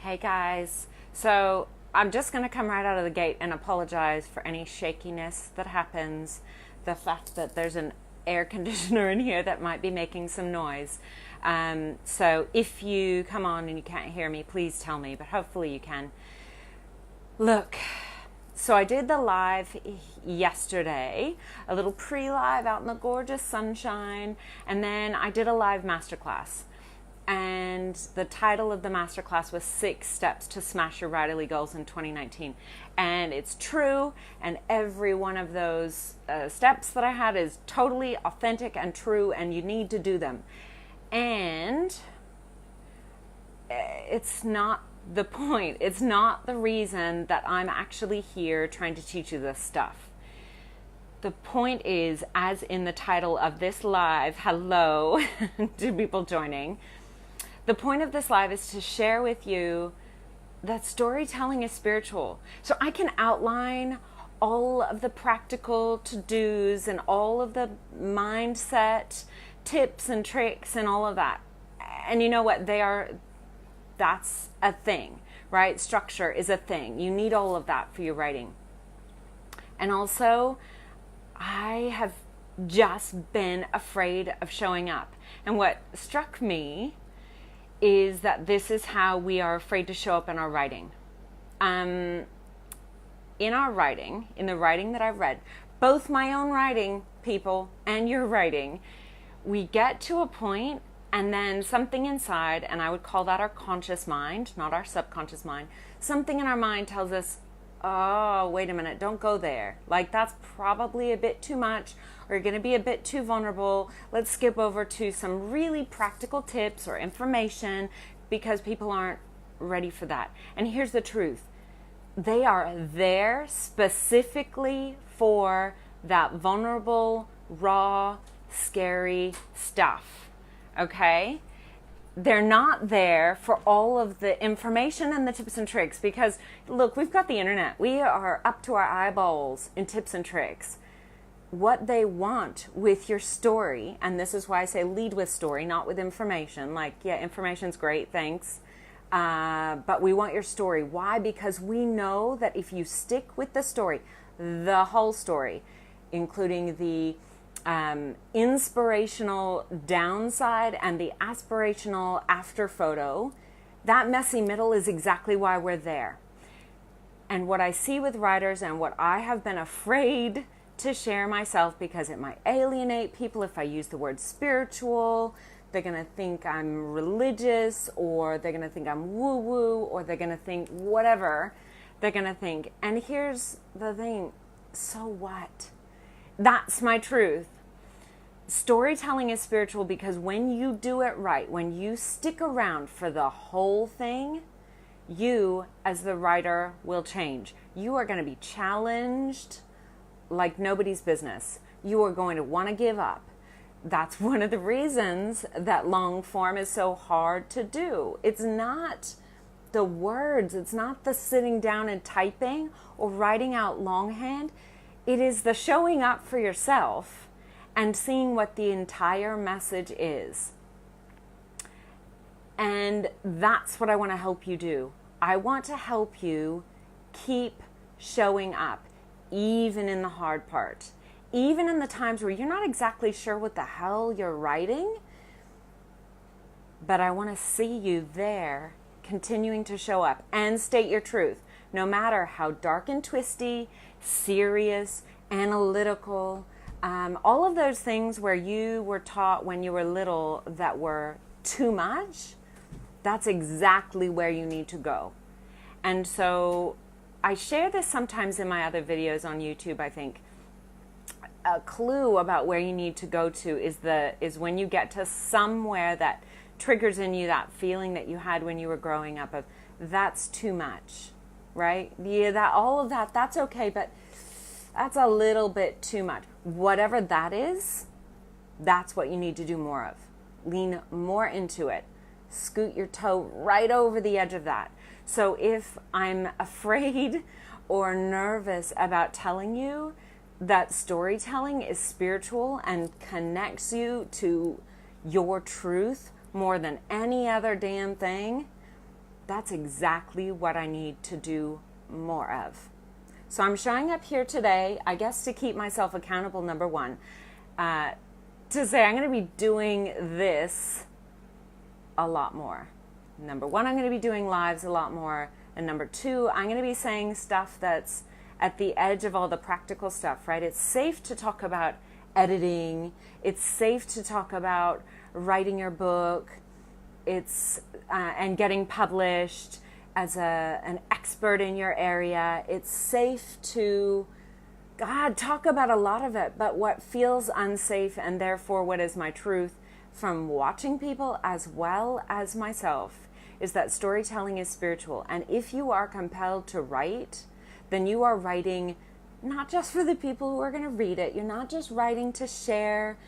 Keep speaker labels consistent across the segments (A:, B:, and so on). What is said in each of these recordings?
A: Hey guys, so I'm just going to come right out of the gate and apologize for any shakiness that happens, the fact that there's an air conditioner in here that might be making some noise. So if you come on and you can't hear me, please tell me, but hopefully you can. Look, so I did the live yesterday, a little pre-live out in the gorgeous sunshine, and then I did a live masterclass. And the title of the masterclass was 6 Steps to Smash Your Writerly Goals in 2019. And it's true, and every one of those steps that I had is totally authentic and true, and you need to do them. And it's not the point. It's not the reason that I'm actually here trying to teach you this stuff. The point is, as in the title of this live, hello to people joining, the point of this live is to share with you that storytelling is spiritual. So I can outline all of the practical to-dos and all of the mindset tips and tricks and all of that. And you know what? That's a thing, right? Structure is a thing. You need all of that for your writing. And also, I have just been afraid of showing up. And what struck me is that this is how we are afraid to show up in our writing. In our writing, in the writing that I've read, both my own writing, people, and your writing, we get to a point and then something inside, and I would call that our conscious mind, not our subconscious mind, something in our mind tells us, oh, wait a minute, don't go there. Like, that's probably a bit too much, or you're going to be a bit too vulnerable. Let's skip over to some really practical tips or information, because people aren't ready for that. And here's the truth. They are there specifically for that vulnerable, raw, scary stuff. Okay? They're not there for all of the information and the tips and tricks, because look, we've got the internet. We are up to our eyeballs in tips and tricks. What they want with your story, and this is why I say lead with story, not with information. Like, yeah, information's great, thanks. But we want your story. Why? Because we know that if you stick with the story, the whole story, including the inspirational downside and the aspirational after photo, that messy middle is exactly why we're there. And what I see with writers, and what I have been afraid to share myself, because it might alienate people if I use the word spiritual, they're going to think I'm religious, or they're going to think I'm woo-woo, or they're going to think whatever they're going to think. And here's the thing, so what? That's my truth. Storytelling is spiritual because when you do it right, when you stick around for the whole thing, you as the writer will change. You are going to be challenged like nobody's business. You are going to want to give up. That's one of the reasons that long form is so hard to do. It's not the words, it's not the sitting down and typing or writing out longhand. It is the showing up for yourself and seeing what the entire message is. And that's what I want to help you do. I want to help you keep showing up, even in the hard part. Even in the times where you're not exactly sure what the hell you're writing, but I want to see you there, continuing to show up and state your truth, no matter how dark and twisty, serious, analytical, all of those things where you were taught when you were little that were too much. That's exactly where you need to go. And so I share this sometimes in my other videos on YouTube. I think a clue about where you need to go to is when you get to somewhere that triggers in you that feeling that you had when you were growing up of that's too much, right? Yeah, all of that, that's okay, but that's a little bit too much. Whatever that is, that's what you need to do more of. Lean more into it. Scoot your toe right over the edge of that. So if I'm afraid or nervous about telling you that storytelling is spiritual and connects you to your truth more than any other damn thing, that's exactly what I need to do more of. So I'm showing up here today, I guess, to keep myself accountable, number one, to say I'm going to be doing this a lot more. Number one, I'm going to be doing lives a lot more. And number two, I'm going to be saying stuff that's at the edge of all the practical stuff, right? It's safe to talk about editing. It's safe to talk about writing your book. It's and getting published as an expert in your area. It's safe to, God, talk about a lot of it, but what feels unsafe and therefore what is my truth from watching people as well as myself is that storytelling is spiritual. And if you are compelled to write, then you are writing not just for the people who are going to read it. You're not just writing to share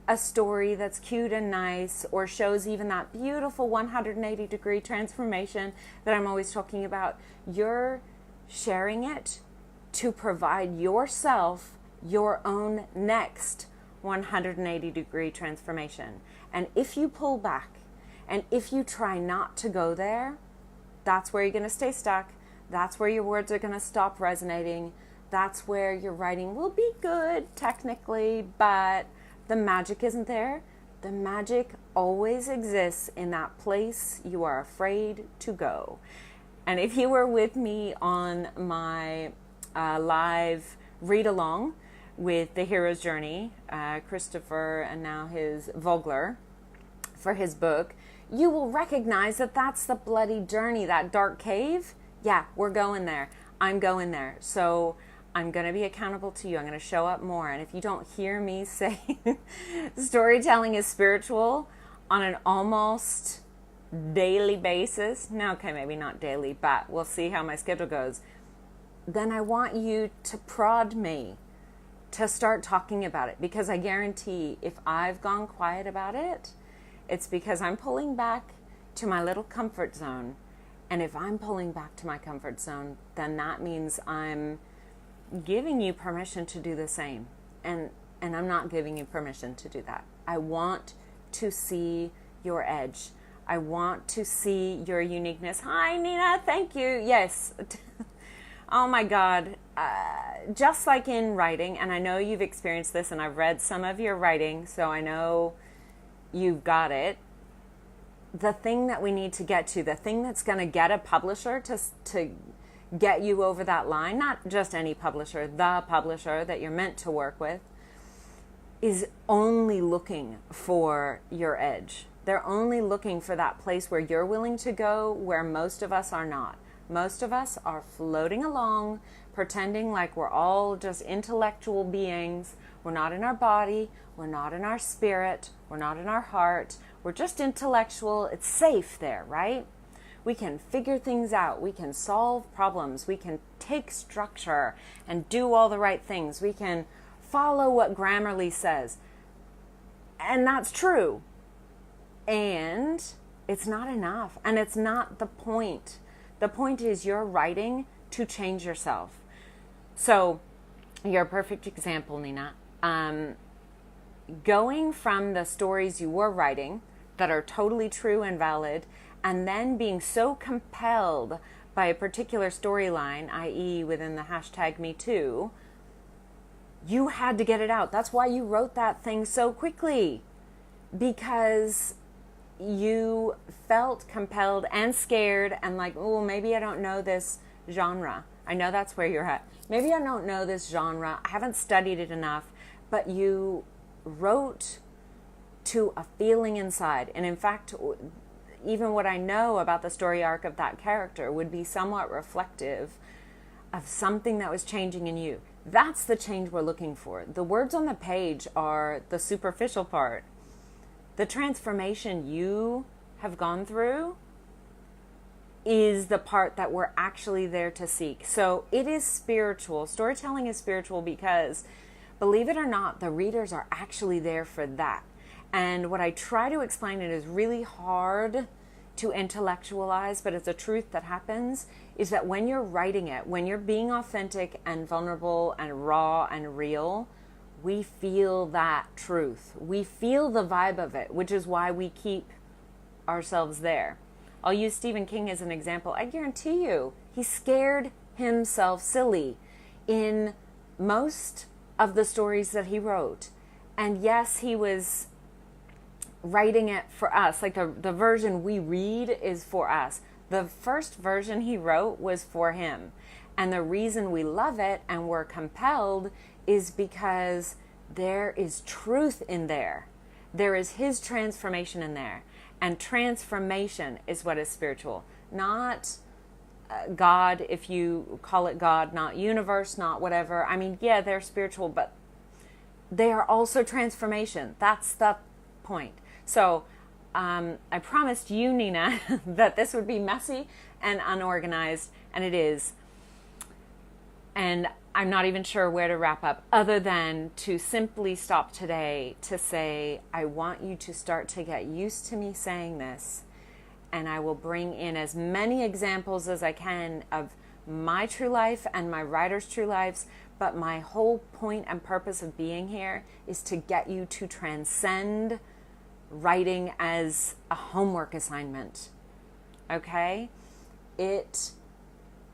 A: a story that's cute and nice or shows even that beautiful 180-degree transformation that I'm always talking about. You're sharing it to provide yourself your own next 180-degree transformation. And if you pull back and if you try not to go there, that's where you're going to stay stuck. That's where your words are going to stop resonating. That's where your writing will be good technically, but the magic isn't there. The magic always exists in that place you are afraid to go. And if you were with me on my live read along with The Hero's Journey, Christopher and now his Vogler, for his book, you will recognize that that's the bloody journey, that dark cave. Yeah, we're going there. I'm going there. So I'm going to be accountable to you. I'm going to show up more. And if you don't hear me say storytelling is spiritual on an almost daily basis, no, okay, maybe not daily, but we'll see how my schedule goes, then I want you to prod me to start talking about it. Because I guarantee if I've gone quiet about it, it's because I'm pulling back to my little comfort zone. And if I'm pulling back to my comfort zone, then that means I'm giving you permission to do the same. And I'm not giving you permission to do that. I want to see your edge. I want to see your uniqueness. Hi, Nina. Thank you. Yes. Oh my God. Just like in writing, and I know you've experienced this, and I've read some of your writing, so I know you've got it. The thing that we need to get to, the thing that's going to get a publisher to get you over that line, not just any publisher, the publisher that you're meant to work with, is only looking for your edge. They're only looking for that place where you're willing to go, where most of us are not. Most of us are floating along, pretending like we're all just intellectual beings. We're not in our body. We're not in our spirit. We're not in our heart. We're just intellectual. It's safe there, right? We can figure things out. We can solve problems. We can take structure and do all the right things. We can follow what Grammarly says. And that's true. And it's not enough. And it's not the point. The point is you're writing to change yourself. So you're a perfect example, Nina. Going from the stories you were writing that are totally true and valid, and then being so compelled by a particular storyline, i.e. within the hashtag #MeToo, you had to get it out. That's why you wrote that thing so quickly, because you felt compelled and scared and like, oh, maybe I don't know this genre. I know that's where you're at. Maybe I don't know this genre. I haven't studied it enough, but you wrote to a feeling inside. And in fact, even what I know about the story arc of that character would be somewhat reflective of something that was changing in you. That's the change we're looking for. The words on the page are the superficial part. The transformation you have gone through is the part that we're actually there to seek. So it is spiritual. Storytelling is spiritual because, believe it or not, the readers are actually there for that. And what I try to explain, it is really hard to intellectualize, but it's a truth that happens, is that when you're writing it, when you're being authentic and vulnerable and raw and real, we feel that truth. We feel the vibe of it, which is why we keep ourselves there. I'll use Stephen King as an example. I guarantee you, he scared himself silly in most of the stories that he wrote. And yes, he was writing it for us. Like the version we read is for us. The first version he wrote was for him. And the reason we love it and we're compelled is because there is truth in there. There is his transformation in there. And transformation is what is spiritual. Not God, if you call it God, not universe, not whatever. I mean, yeah, they're spiritual, but they are also transformation. That's the point. So I promised you, Nina, that this would be messy and unorganized, and it is. And I'm not even sure where to wrap up other than to simply stop today to say, I want you to start to get used to me saying this, and I will bring in as many examples as I can of my true life and my writers' true lives. But my whole point and purpose of being here is to get you to transcend writing as a homework assignment. Okay? It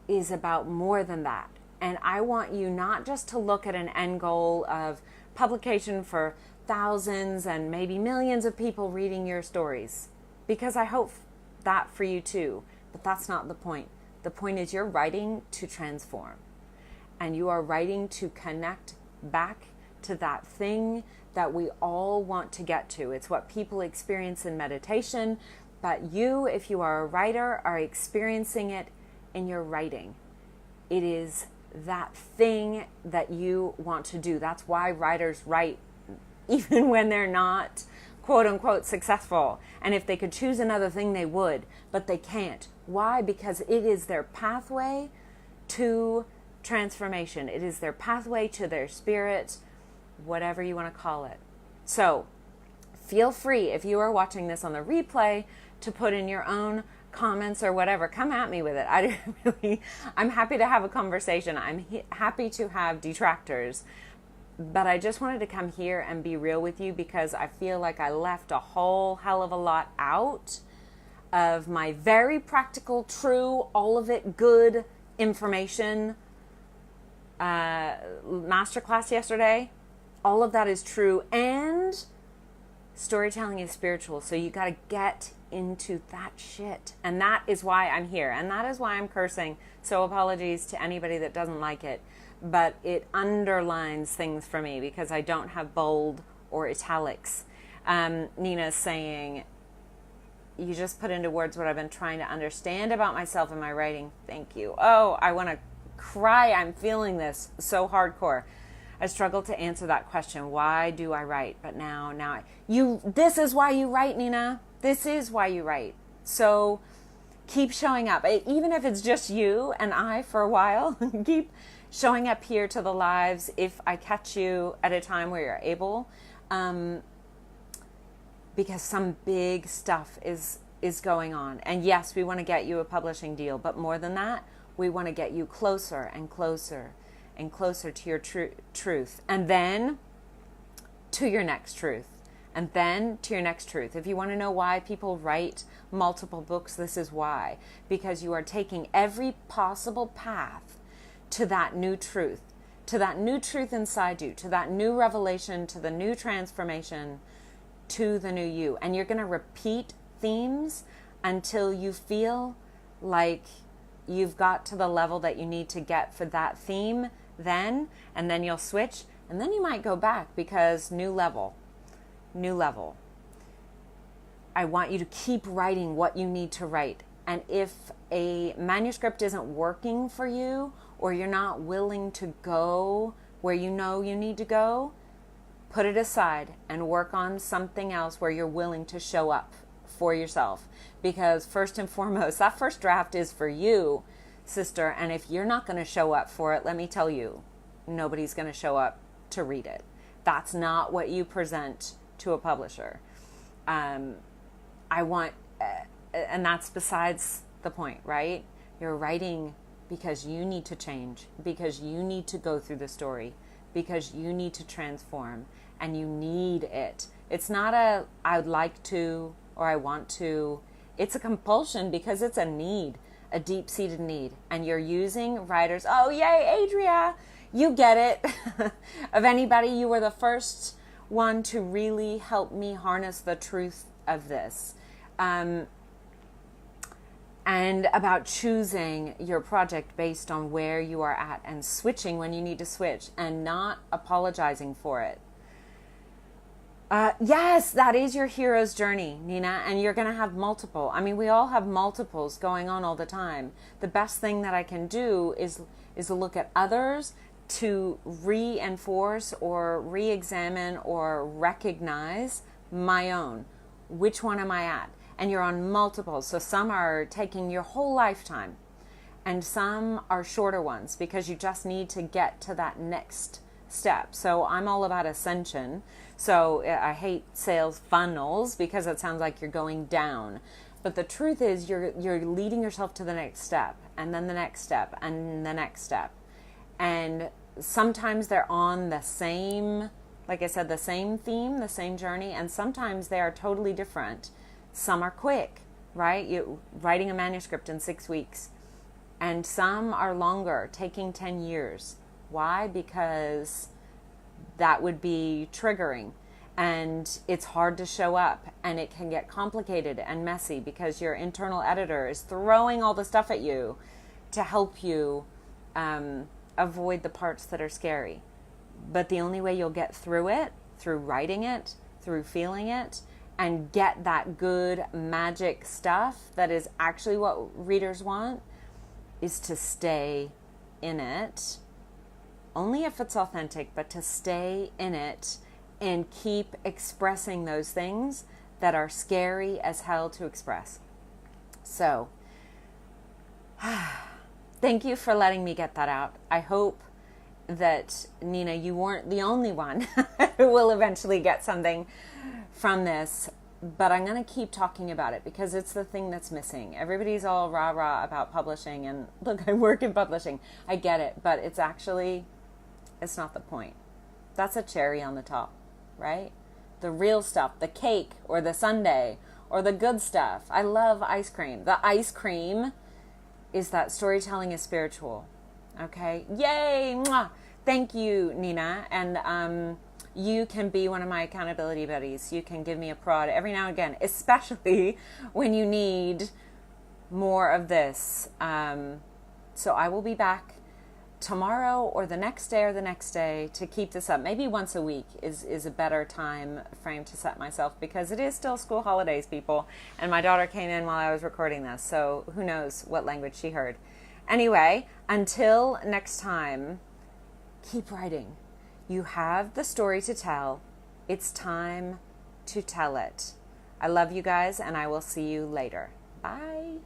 A: is about more than that. And I want you not just to look at an end goal of publication for thousands and maybe millions of people reading your stories, because I hope that for you too. But that's not the point. The point is you're writing to transform. And you are writing to connect back to that thing that we all want to get to. It's what people experience in meditation, but you, if you are a writer, are experiencing it in your writing. It is that thing that you want to do. That's why writers write even when they're not quote unquote successful. And if they could choose another thing, they would, but they can't. Why? Because it is their pathway to transformation. It is their pathway to their spirit, whatever you want to call it. So feel free, if you are watching this on the replay, to put in your own comments or whatever. Come at me with it. I'm happy to have a conversation. I'm happy to have detractors. But I just wanted to come here and be real with you because I feel like I left a whole hell of a lot out of my very practical, true, all of it good information masterclass yesterday. All of that is true, and storytelling is spiritual, so you got to get into that shit. And that is why I'm here, and that is why I'm cursing, so apologies to anybody that doesn't like it, but it underlines things for me because I don't have bold or italics. Nina's saying, you just put into words what I've been trying to understand about myself in my writing. Thank you. Oh, I want to cry. I'm feeling this so hardcore. I struggle to answer that question. Why do I write? But now this is why you write, Nina. This is why you write. So keep showing up. Even if it's just you and I for a while, keep showing up here to the lives if I catch you at a time where you're able. Because some big stuff is going on. And yes, we want to get you a publishing deal, but more than that, we want to get you closer and closer and closer to your truth, and then to your next truth, and then to your next truth. If you want to know why people write multiple books, this is why. Because you are taking every possible path to that new truth inside you, to that new revelation, to the new transformation, to the new you. And you're going to repeat themes until you feel like you've got to the level that you need to get for that theme then, and then you'll switch, and then you might go back because new level. I want you to keep writing what you need to write. And if a manuscript isn't working for you, or you're not willing to go where you know you need to go, put it aside and work on something else where you're willing to show up for yourself. Because first and foremost, that first draft is for you, sister. And if you're not going to show up for it, let me tell you, nobody's going to show up to read it. That's not what you present to a publisher. And that's besides the point, right? You're writing because you need to change, because you need to go through the story, because you need to transform, and you need it. It's not I would like to, or I want to. It's a compulsion because it's a need, a deep-seated need. And you're using writers. Oh, yay, Adria! You get it. Of anybody, you were the first one to really help me harness the truth of this. And about choosing your project based on where you are at and switching when you need to switch and not apologizing for it. Yes, that is your hero's journey, Nina, and you're going to have multiple. I mean, we all have multiples going on all the time. The best thing that I can do is look at others to reinforce or re-examine or recognize my own. Which one am I at? And you're on multiples. So some are taking your whole lifetime and some are shorter ones because you just need to get to that next step. So I'm all about ascension. So I hate sales funnels because it sounds like you're going down. But the truth is you're leading yourself to the next step and then the next step and the next step. And sometimes they're on the same, like I said, the same theme, the same journey, and sometimes they are totally different. Some are quick, right? You writing a manuscript in 6 weeks, and some are longer, taking 10 years. Why? Because that would be triggering, and it's hard to show up, and it can get complicated and messy because your internal editor is throwing all the stuff at you to help you avoid the parts that are scary. But the only way you'll get through it, through writing it, through feeling it, and get that good magic stuff that is actually what readers want, is to stay in it. Only if it's authentic, but to stay in it and keep expressing those things that are scary as hell to express. So, thank you for letting me get that out. I hope that, Nina, you weren't the only one who will eventually get something from this, but I'm going to keep talking about it because it's the thing that's missing. Everybody's all rah-rah about publishing, and look, I work in publishing. I get it, but it's not the point. That's a cherry on the top, right? The real stuff, the cake or the sundae or the good stuff. I love ice cream. The ice cream is that storytelling is spiritual. Okay? Yay! Mwah! Thank you, Nina. And you can be one of my accountability buddies. You can give me a prod every now and again, especially when you need more of this. So I will be back tomorrow or the next day to keep this up. Maybe once a week is a better time frame to set myself, because it is still school holidays, people. And my daughter came in while I was recording this, so who knows what language she heard. Anyway, until next time, keep writing. You have the story to tell. It's time to tell it. I love you guys, and I will see you later. Bye.